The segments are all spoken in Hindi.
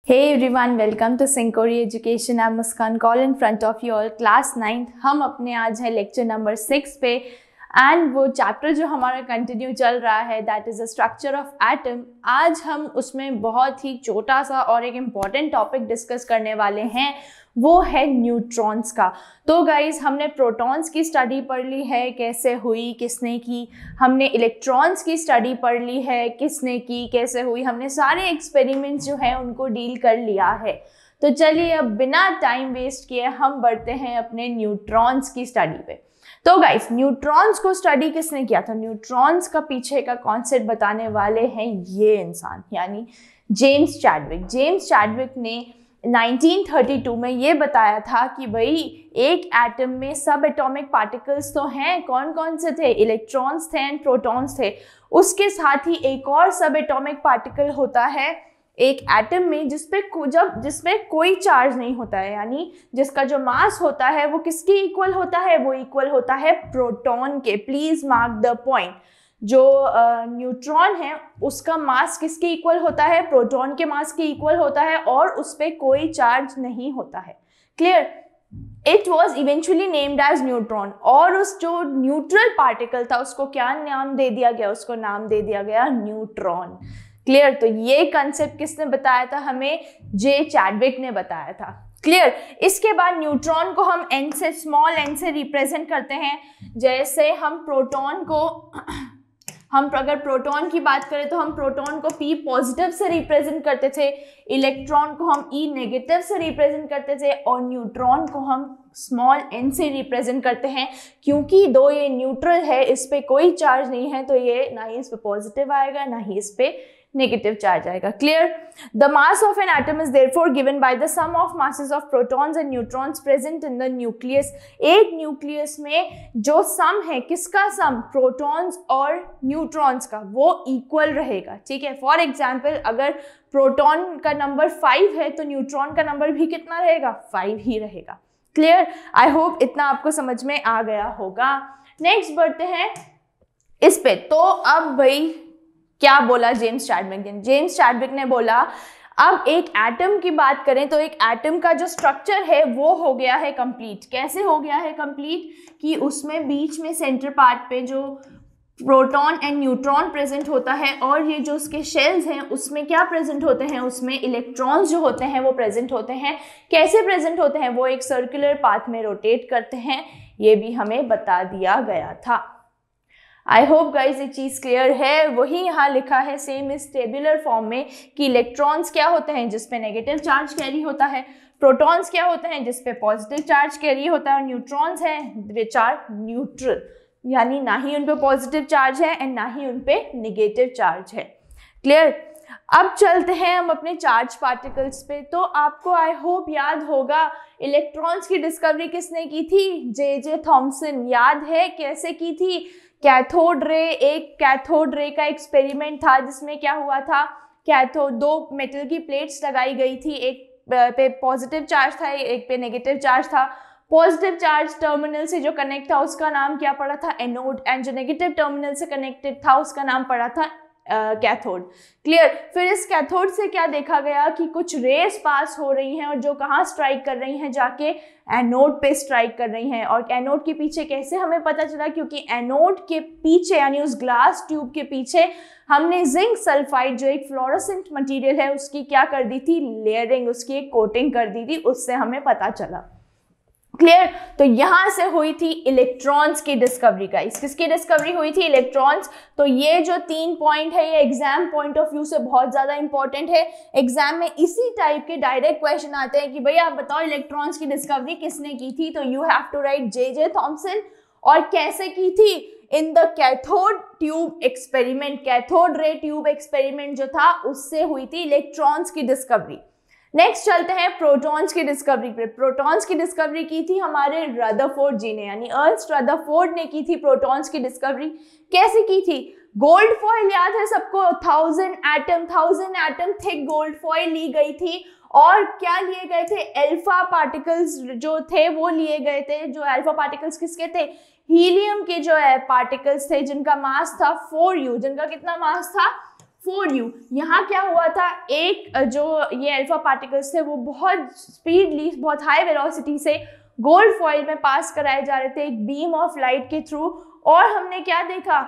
Hey everyone, welcome to Syncori Education. I'm Muskan Kaul in front of you all, class 9th. हम अपने आज है लेक्चर नंबर 6 पे एंड वो चैप्टर जो हमारा कंटिन्यू चल रहा है that is the structure of atom. आज हम उसमें बहुत ही छोटा सा और एक इम्पॉर्टेंट टॉपिक डिस्कस करने वाले हैं, वो है न्यूट्रॉन्स का. तो गाइज हमने प्रोटॉन्स की स्टडी पढ़ ली है, कैसे हुई किसने की. हमने इलेक्ट्रॉन्स की स्टडी पढ़ ली है, किसने की कैसे हुई. हमने सारे एक्सपेरिमेंट्स जो है उनको डील कर लिया है. तो चलिए अब बिना टाइम वेस्ट किए हम बढ़ते हैं अपने न्यूट्रॉन्स की स्टडी पे. तो गाइस न्यूट्रॉन्स को स्टडी किसने किया था? न्यूट्रॉन्स का पीछे का कॉन्सेप्ट बताने वाले हैं ये इंसान, यानी जेम्स चैडविक. जेम्स चैडविक ने 1932 में ये बताया था कि भाई एक एटम में सब एटॉमिक पार्टिकल्स तो हैं. कौन कौन से थे? इलेक्ट्रॉन्स थे एंड प्रोटॉन्स थे. उसके साथ ही एक और सब एटॉमिक पार्टिकल होता है एक एटम में जिसमें कोई चार्ज नहीं होता है, यानी जिसका जो मास होता है वो किसके इक्वल होता है? वो इक्वल होता है प्रोटॉन के. Please mark the point. जो न्यूट्रॉन है उसका मास किसके इक्वल होता है? प्रोटॉन के मास के इक्वल होता है और उस पर कोई चार्ज नहीं होता है. Clear? It was eventually named as neutron. और उस जो न्यूट्रल पार्टिकल था उसको क्या नाम दे दिया गया? उसको नाम दे दिया गया न्यूट्रॉन. क्लियर? तो ये कंसेप्ट किसने बताया था हमें? जे चैडविक ने बताया था. क्लियर? इसके बाद न्यूट्रॉन को हम n से, स्मॉल n से रिप्रेजेंट करते हैं. जैसे हम प्रोटॉन को अगर प्रोटॉन की बात करें तो हम प्रोटॉन को P पॉजिटिव से रिप्रेजेंट करते थे, इलेक्ट्रॉन को हम E नेगेटिव से रिप्रेजेंट करते थे और न्यूट्रॉन को हम स्मॉल n से रिप्रेजेंट करते हैं. क्योंकि दो ये न्यूट्रल है, इस पे कोई चार्ज नहीं है, तो ये ना ही इस पे पॉजिटिव आएगा ना ही इस पे नेगेटिव चार्ज आएगा. Clear? The mass of an atom is therefore given by the sum of masses of protons and neutrons present in the nucleus. एक न्यूक्लियस में जो सम है, किसका सम? प्रोटॉन्स और न्यूट्रॉन्स का, वो इक्वल रहेगा. ठीक है? फॉर एग्जाम्पल अगर प्रोटॉन का नंबर 5 है तो न्यूट्रॉन का नंबर भी कितना रहेगा? 5 ही रहेगा. क्लियर? आई होप इतना आपको समझ में आ गया होगा. नेक्स्ट बढ़ते हैं इस पे. तो अब भाई क्या बोला जेम्स चैडविक ने? जेम्स चैडविक ने बोला अब एक एटम की बात करें तो एक एटम का जो स्ट्रक्चर है वो हो गया है कंप्लीट. कैसे हो गया है कंप्लीट? कि उसमें बीच में सेंटर पार्ट पे जो प्रोटॉन एंड न्यूट्रॉन प्रेजेंट होता है और ये जो उसके शेल्स हैं उसमें क्या प्रेजेंट होते हैं? उसमें इलेक्ट्रॉन्स जो होते हैं वो प्रेजेंट होते हैं. कैसे प्रेजेंट होते हैं? वो एक सर्कुलर पाथ में रोटेट करते हैं. ये भी हमें बता दिया गया था. आई होप गाइज ये चीज़ क्लियर है. वही यहाँ लिखा है सेम इस टेबुलर फॉर्म में कि इलेक्ट्रॉन्स क्या होते हैं? जिसपे नेगेटिव चार्ज कैरी होता है. प्रोटॉन्स क्या होते हैं? जिसपे पॉजिटिव चार्ज कैरी होता है. और न्यूट्रॉन्स हैं विच आर न्यूट्रल, यानी ना ही उन पे पॉजिटिव चार्ज है एंड ना ही उन पे नेगेटिव चार्ज है. क्लियर? अब चलते हैं हम अपने चार्ज पार्टिकल्स पे. तो आपको आई होप याद होगा इलेक्ट्रॉन्स की डिस्कवरी किसने की थी? J Thomson. याद है कैसे की थी? कैथोड रे, एक कैथोड रे का एक्सपेरिमेंट था जिसमें क्या हुआ था? कैथोड, दो मेटल की प्लेट्स लगाई गई थी, एक पे पॉजिटिव चार्ज था, एक पे नेगेटिव चार्ज था. पॉजिटिव चार्ज टर्मिनल से जो कनेक्ट था उसका नाम क्या पड़ा था? एनोड. एंड जो नेगेटिव टर्मिनल से कनेक्टेड था उसका नाम पड़ा था कैथोड. क्लियर? फिर इस कैथोड से क्या देखा गया कि कुछ रेस पास हो रही हैं और जो कहाँ स्ट्राइक कर रही हैं? जाके एनोड पे स्ट्राइक कर रही हैं. और एनोड के पीछे कैसे हमें पता चला? क्योंकि एनोड के पीछे यानी उस ग्लास ट्यूब के पीछे हमने जिंक सल्फाइड जो एक फ्लोरोसेंट मटेरियल है उसकी क्या कर दी थी? लेयरिंग, उसकी एक कोटिंग कर दी थी. उससे हमें पता चला. क्लियर? तो यहां से हुई थी इलेक्ट्रॉन्स की डिस्कवरी. गाइस किसकी डिस्कवरी हुई थी? इलेक्ट्रॉन्स. तो ये जो 3 पॉइंट है ये एग्जाम पॉइंट ऑफ व्यू से बहुत ज्यादा इंपॉर्टेंट है. एग्जाम में इसी टाइप के डायरेक्ट क्वेश्चन आते हैं कि भाई आप बताओ इलेक्ट्रॉन्स की डिस्कवरी किसने की थी? तो you have to write J Thomson. और कैसे की थी? In the cathode tube experiment. Cathode ray tube experiment जो था उससे हुई थी इलेक्ट्रॉन्स की डिस्कवरी. नेक्स्ट चलते हैं प्रोटॉन्स की डिस्कवरी पे. प्रोटॉन्स की डिस्कवरी की थी हमारे रदरफोर्ड जी ने, यानी अर्नस्ट रदरफोर्ड ने की थी प्रोटॉन्स की डिस्कवरी. कैसे की थी? गोल्ड फॉइल याद है सबको? 1000 एटम थिक गोल्ड फॉइल ली गई थी. और क्या लिए गए थे? अल्फा पार्टिकल्स जो थे वो लिए गए थे. जो अल्फा पार्टिकल्स किसके थे? हीलियम के जो है पार्टिकल्स थे जिनका मास था 4u. जिनका कितना मास था? 4u। यहाँ क्या हुआ था, एक जो ये अल्फा पार्टिकल्स थे वो बहुत स्पीडली, बहुत हाई वेलोसिटी से गोल्ड फॉइल में पास कराए जा रहे थे एक बीम ऑफ लाइट के थ्रू, और हमने क्या देखा,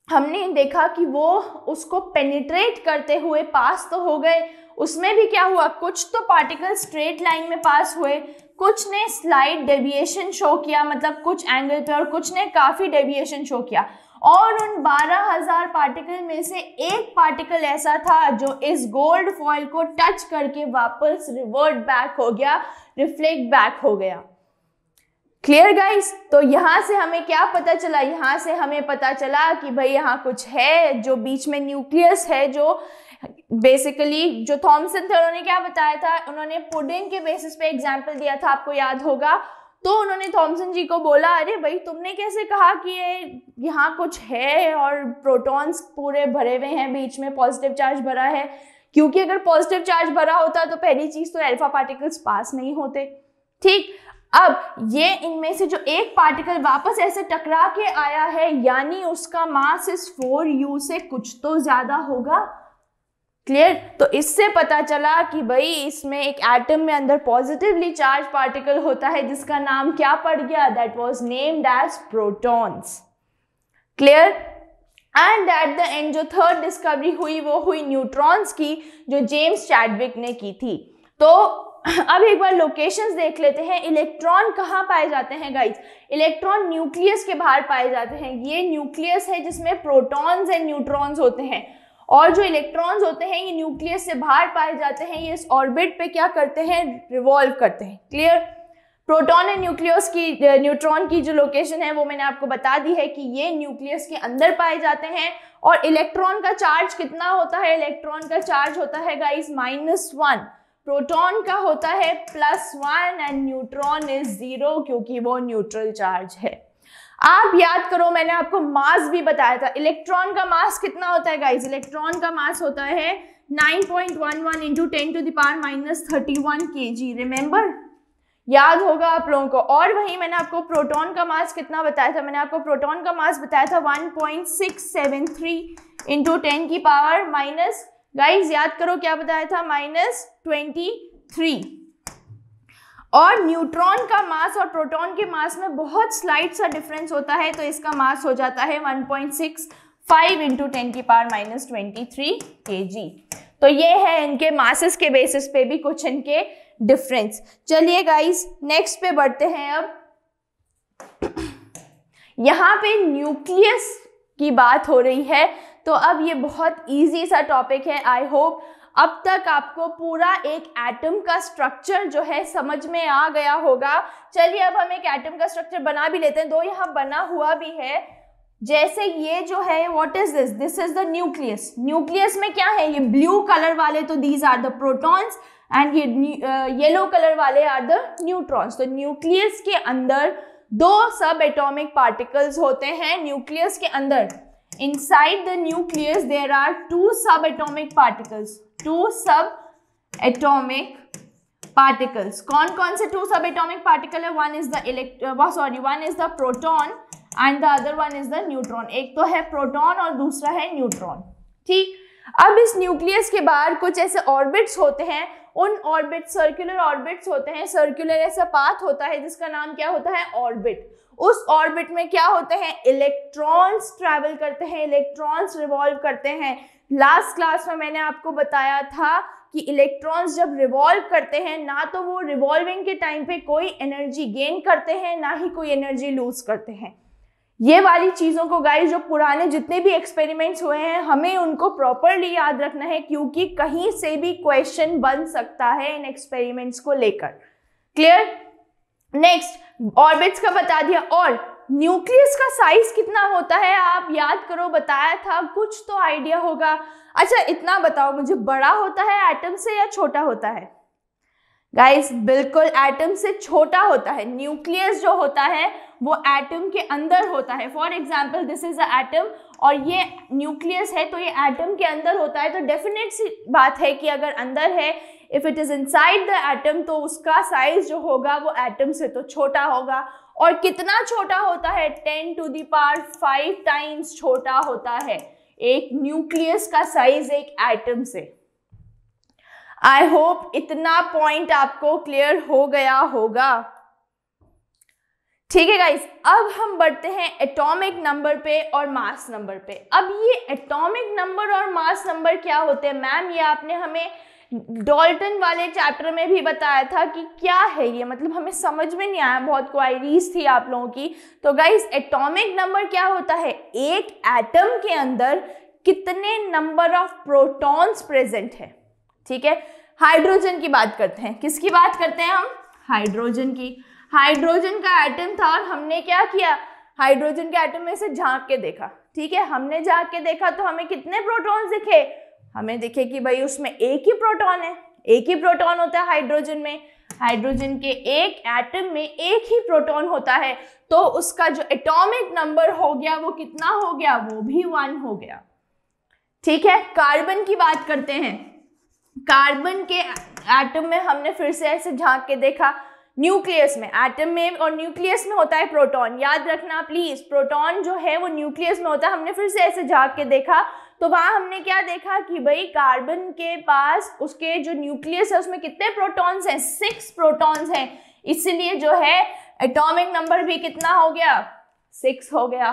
हमने देखा कि वो उसको पेनिट्रेट करते हुए पास तो हो गए, उसमें भी क्या हुआ, कुछ तो पार्टिकल स्ट्रेट लाइन में पास हुए, कुछ ने स्लाइट डेविएशन शो किया, मतलब कुछ एंगल पे, और कुछ ने काफी डेविएशन शो किया, और उन 12,000 पार्टिकल में से एक पार्टिकल ऐसा था जो इस गोल्ड फॉइल को टच करके वापस रिवर्ट बैक हो गया, रिफ्लेक्ट बैक हो गया। Clear guys? तो यहाँ से हमें क्या पता चला, यहाँ से हमें पता चला कि भाई यहाँ कुछ है, जो बीच में न्यूक्लियस है, जो बेसिकली जो थॉमसन थे उन्होंने क्या बताया था, उन्होंने पुडिंग के बेसिस पे एग्जाम्पल दिया था, आपको याद होगा। तो उन्होंने थॉमसन जी को बोला, अरे भाई तुमने कैसे कहा कि ये यहाँ कुछ है और प्रोटॉन्स पूरे भरे हुए हैं, बीच में पॉजिटिव चार्ज भरा है, क्योंकि अगर पॉजिटिव चार्ज भरा होता तो पहली चीज तो अल्फा पार्टिकल्स पास नहीं होते। ठीक, अब ये इनमें से जो एक पार्टिकल वापस ऐसे टकरा के आया है, यानी उसका मास इस 4u से कुछ तो ज्यादा होगा। क्लियर? तो इससे पता चला कि भाई इसमें एक एटम में अंदर पॉजिटिवली चार्ज पार्टिकल होता है जिसका नाम क्या पड़ गया, that was named as protons. Clear? And at the end जो थर्ड डिस्कवरी हुई वो हुई न्यूट्रॉन्स की, जो जेम्स चैडविक ने की थी। तो अब एक बार लोकेशंस देख लेते हैं, इलेक्ट्रॉन कहाँ पाए जाते हैं गाइस? इलेक्ट्रॉन न्यूक्लियस के बाहर पाए जाते हैं। ये न्यूक्लियस है जिसमें प्रोटॉन्स एंड न्यूट्रॉन्स होते हैं, और जो इलेक्ट्रॉन्स होते हैं ये न्यूक्लियस से बाहर पाए जाते हैं, ये इस ऑर्बिट पे क्या करते हैं, रिवॉल्व करते हैं। क्लियर? प्रोटॉन एंड न्यूट्रॉन की जो लोकेशन है वो मैंने आपको बता दी है कि ये न्यूक्लियस के अंदर पाए जाते हैं। और इलेक्ट्रॉन का चार्ज कितना होता है? इलेक्ट्रॉन का चार्ज होता है गाइस -1, प्रोटॉन का होता है +1 एंड न्यूट्रॉन इज 0 क्योंकि वो न्यूट्रल चार्ज है। आप याद करो, मैंने आपको मास भी बताया था। इलेक्ट्रॉन का मास कितना होता है गाइस? इलेक्ट्रॉन का मास होता है 9.11 × 10⁻³ kg। रिमेंबर? याद होगा आप लोगों को। और वहीं मैंने आपको प्रोटॉन का मास कितना बताया था? मैंने आपको प्रोटॉन का मास बताया था 1.673 × 10⁻⁻, गाइस याद करो क्या बताया था, -23। और न्यूट्रॉन का मास और प्रोटॉन के मास में बहुत स्लाइट सा डिफरेंस होता है, तो इसका मास हो जाता है 1.65 × 10⁻23 kg। तो ये है इनके मासेस के बेसिस पे भी कुछ इनके डिफरेंस। चलिए गाइस नेक्स्ट पे बढ़ते हैं। अब यहाँ पे न्यूक्लियस की बात हो रही है, तो अब ये बहुत इजी सा टॉपिक है। आई होप अब तक आपको पूरा एक एटम का स्ट्रक्चर जो है समझ में आ गया होगा। चलिए अब हम एक एटम का स्ट्रक्चर बना भी लेते हैं, दो यहाँ बना हुआ भी है। जैसे ये जो है, what is this? This is the nucleus. Nucleus में क्या है? ये ब्लू कलर वाले तो these are the protons and ये येलो कलर वाले आर द न्यूट्रॉन्स। तो न्यूक्लियस के अंदर दो सब एटॉमिक पार्टिकल्स होते हैं। न्यूक्लियस के अंदर, inside the nucleus there are two subatomic particles, two subatomic particles। कौन कौन से two subatomic particle है? one is the proton and the other one is the neutron। एक तो है प्रोटॉन और दूसरा है न्यूट्रॉन। ठीक, अब इस न्यूक्लियस के बाहर कुछ ऐसे ऑर्बिट्स होते हैं, उन ऑर्बिट सर्कुलर ऑर्बिट्स होते हैं, सर्कुलर ऐसा पाथ होता है जिसका नाम क्या होता है? ऑर्बिट। उस ऑर्बिट में क्या होते हैं? इलेक्ट्रॉन्स ट्रैवल करते हैं, इलेक्ट्रॉन्स रिवॉल्व करते हैं। लास्ट क्लास में मैंने आपको बताया था कि इलेक्ट्रॉन्स जब रिवॉल्व करते हैं, ना तो वो रिवॉल्विंग के टाइम पे कोई एनर्जी गेन करते हैं, ना ही कोई एनर्जी लूज करते हैं। ये वाली चीज़ों को गाइस, जो पुराने जितने भी एक्सपेरिमेंट्स हुए हैं, हमें उनको प्रॉपरली याद रखना है, क्योंकि कहीं से भी क्वेश्चन बन सकता है इन एक्सपेरिमेंट्स को लेकर। क्लियर? नेक्स्ट, ऑर्बिट्स का बता दिया। और न्यूक्लियस का साइज कितना होता है? आप याद करो, बताया था, कुछ तो आइडिया होगा। अच्छा इतना बताओ मुझे, बड़ा होता है एटम से या छोटा होता है? गाइस बिल्कुल एटम से छोटा होता है। न्यूक्लियस जो होता है वो एटम के अंदर होता है। For example this is a atom और ये न्यूक्लियस है, तो ये एटम के अंदर होता है। तो डेफिनेट सी बात है कि अगर अंदर है, if it is inside the atom, तो उसका साइज जो होगा वो एटम से तो छोटा होगा। और कितना छोटा होता है? 10⁵ टाइम्स छोटा होता है। एक न्यूक्लियस का साइज एक एटम से। आई होप इतना पॉइंट आपको क्लियर हो गया होगा। ठीक है गाइस, अब हम बढ़ते हैं एटॉमिक नंबर पे और मास नंबर पे। अब ये एटॉमिक नंबर और मास नंबर क्या होते हैं मैम? ये आपने हमें डाल्टन वाले चैप्टर में भी बताया था कि क्या है ये, मतलब हमें समझ में नहीं आया, बहुत क्वायरीज थी आप लोगों की। तो गाइस एटॉमिक नंबर क्या होता है? एक एटम के अंदर कितने नंबर ऑफ प्रोटॉन्स प्रेजेंट है। ठीक है, हाइड्रोजन की बात करते हैं। किसकी बात करते हैं हम? हाइड्रोजन की। हाइड्रोजन का एटम था और हमने क्या किया? हाइड्रोजन के एटम में से झांक के देखा। ठीक है, हमने झांक के देखा तो हमें कितने प्रोटॉन्स दिखे? हमें दिखे कि भाई उसमें एक ही प्रोटॉन है, एक ही प्रोटॉन होता है हाइड्रोजन में। हाइड्रोजन के एक एटम में एक ही प्रोटॉन होता है, तो उसका जो एटॉमिक नंबर हो गया वो कितना हो गया? वो भी 1 हो गया। ठीक है, कार्बन की बात करते हैं। कार्बन के एटम में हमने फिर से ऐसे झांक के देखा, न्यूक्लियस में, एटम में और न्यूक्लियस में होता है प्रोटॉन, याद रखना प्लीज, प्रोटॉन जो है वो न्यूक्लियस में होता है। हमने फिर से ऐसे झांक के देखा तो वहां हमने क्या देखा कि भाई कार्बन के पास उसके जो न्यूक्लियस है उसमें कितने प्रोटॉन्स हैं? 6 प्रोटॉन्स हैं, इसलिए जो है एटॉमिक नंबर भी कितना हो गया? 6 हो गया।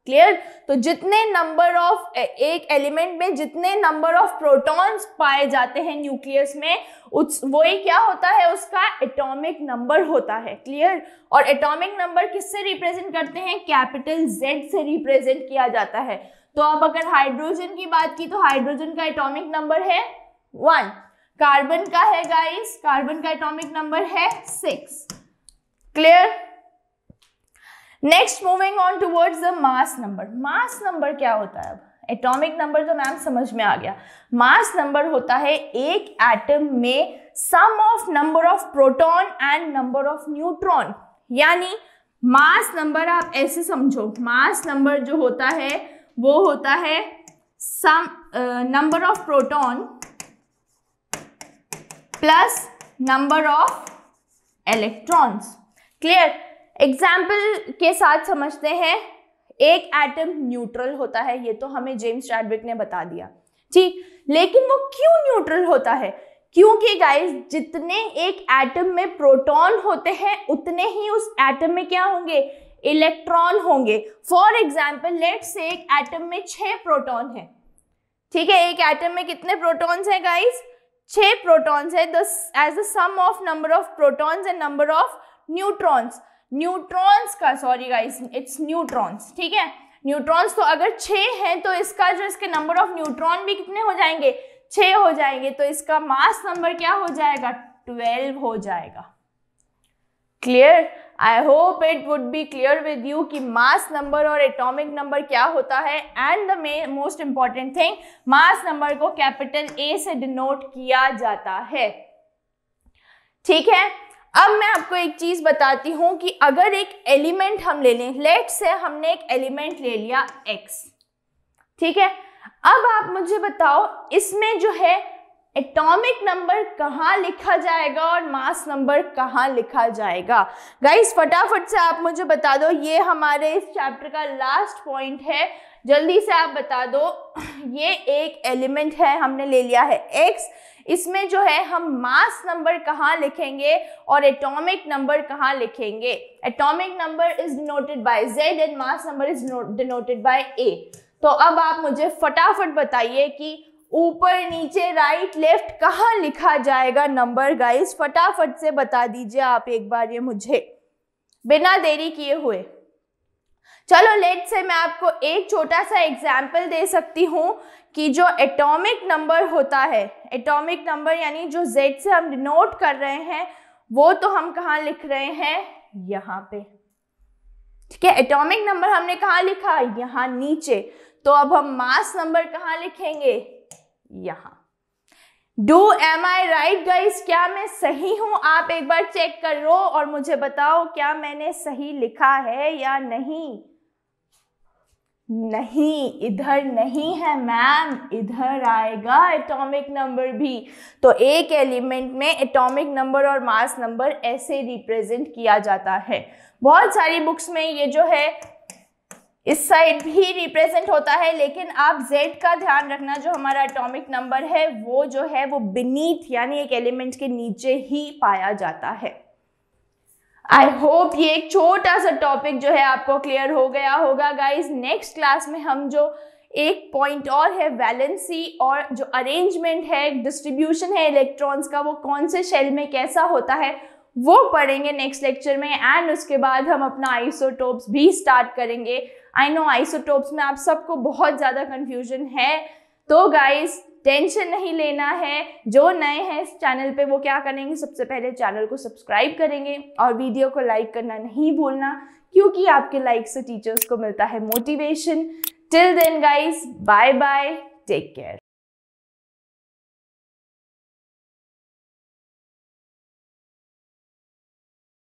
क्लियर? तो जितने नंबर ऑफ एक एलिमेंट में जितने नंबर ऑफ प्रोटॉन्स पाए जाते हैं न्यूक्लियस में, वही क्या होता है? उसका एटॉमिक नंबर होता है। क्लियर? और एटॉमिक नंबर किससे रिप्रेजेंट करते हैं? कैपिटल Z से रिप्रेजेंट किया जाता है। तो अब अगर हाइड्रोजन की बात की तो हाइड्रोजन का एटॉमिक नंबर है 1। कार्बन का है गाइस, कार्बन का एटॉमिक नंबर है 6। Clear? Next moving on towards the mass number. Mass number क्या होता है? अब एटॉमिक नंबर तो मैम समझ में आ गया। मास नंबर होता है एक एटम में sum of number of proton and number of neutron. यानी मास नंबर आप ऐसे समझो, मास नंबर जो होता है वो होता है sum number of proton plus number of electrons. Clear? Example के साथ समझते हैं। एक एटम न्यूट्रल होता है, ये तो हमें जेम्स चैडविक ने बता दिया। ठीक, लेकिन वो क्यों न्यूट्रल होता है? क्योंकि गाइस जितने एक एटम में प्रोटॉन होते हैं उतने ही उस एटम में क्या होंगे? इलेक्ट्रॉन होंगे। फॉर एग्जाम्पल लेट्स से एक एटम में 6 प्रोटॉन है। ठीक है, एक एटम में कितने प्रोटॉन्स हैं गाइस? 6 प्रोटॉन्स है। As the sum of number of protons and number of neutrons. Neutrons का, सॉरी गाइस, इट्स न्यूट्रॉन्स। ठीक है, न्यूट्रॉन्स तो अगर 6 हैं तो इसका जो इसके नंबर ऑफ न्यूट्रॉन भी कितने हो जाएंगे? 6 हो जाएंगे। तो इसका मास नंबर क्या हो जाएगा? 12 हो जाएगा। Clear? I hope it would be clear with you कि मास नंबर और एटॉमिक नंबर क्या होता है। And the most important thing, mass number को कैपिटल A से डिनोट किया जाता है। ठीक है, अब मैं आपको एक चीज बताती हूं कि अगर एक एलिमेंट हम ले लें, लेट्स से हमने एक एलिमेंट ले लिया X। ठीक है, अब आप मुझे बताओ इसमें जो है एटॉमिक नंबर कहाँ लिखा जाएगा और मास नंबर कहाँ लिखा जाएगा? गाइस फटाफट से आप मुझे बता दो, ये हमारे इस चैप्टर का लास्ट पॉइंट है, जल्दी से आप बता दो। ये एक एलिमेंट है, हमने ले लिया है X, इसमें जो है हम मास नंबर कहाँ लिखेंगे और एटॉमिक नंबर कहाँ लिखेंगे? Atomic number is denoted by Z and mass number is denoted by A। तो अब आप मुझे फटाफट बताइए कि ऊपर नीचे राइट लेफ्ट कहाँ लिखा जाएगा नंबर? गाइस फटाफट से बता दीजिए आप एक बार ये मुझे, बिना देरी किए हुए। चलो लेट से मैं आपको एक छोटा सा एग्जाम्पल दे सकती हूँ कि जो एटॉमिक नंबर होता है, एटॉमिक नंबर यानी जो Z से हम डिनोट कर रहे हैं, वो तो हम कहाँ लिख रहे हैं? यहाँ पे। ठीक है, एटॉमिक नंबर हमने कहाँ लिखा? यहाँ नीचे। तो अब हम मास नंबर कहाँ लिखेंगे? यहाँ। एम आई राइट गाइस? क्या मैं सही हूं? आप एक बार चेक करो और मुझे बताओ क्या मैंने सही लिखा है या नहीं। नहीं, इधर नहीं है मैम, इधर आएगा एटॉमिक नंबर भी। तो एक एलिमेंट में एटॉमिक नंबर और मास नंबर ऐसे रिप्रेजेंट किया जाता है। बहुत सारी बुक्स में ये जो है इस साइड भी रिप्रेजेंट होता है, लेकिन आप Z का ध्यान रखना, जो हमारा एटॉमिक नंबर है वो जो है वो बीनीथ यानी एक एलिमेंट के नीचे ही पाया जाता है। आई होप ये एक छोटा सा टॉपिक जो है आपको क्लियर हो गया होगा गाइज। नेक्स्ट क्लास में हम जो एक पॉइंट और है वैलेंसी और जो अरेंजमेंट है, डिस्ट्रीब्यूशन है इलेक्ट्रॉन्स का, वो कौन से शेल में कैसा होता है वो पढ़ेंगे नेक्स्ट लेक्चर में। एंड उसके बाद हम अपना आइसोटोप्स भी स्टार्ट करेंगे। आई नो आइसोटोप्स में आप सबको बहुत ज़्यादा कन्फ्यूजन है, तो गाइज टेंशन नहीं लेना है। जो नए हैं इस चैनल पे वो क्या करेंगे, सबसे पहले चैनल को सब्सक्राइब करेंगे और वीडियो को लाइक करना नहीं भूलना, क्योंकि आपके लाइक से टीचर्स को मिलता है motivation. Till then guys, bye bye, take care.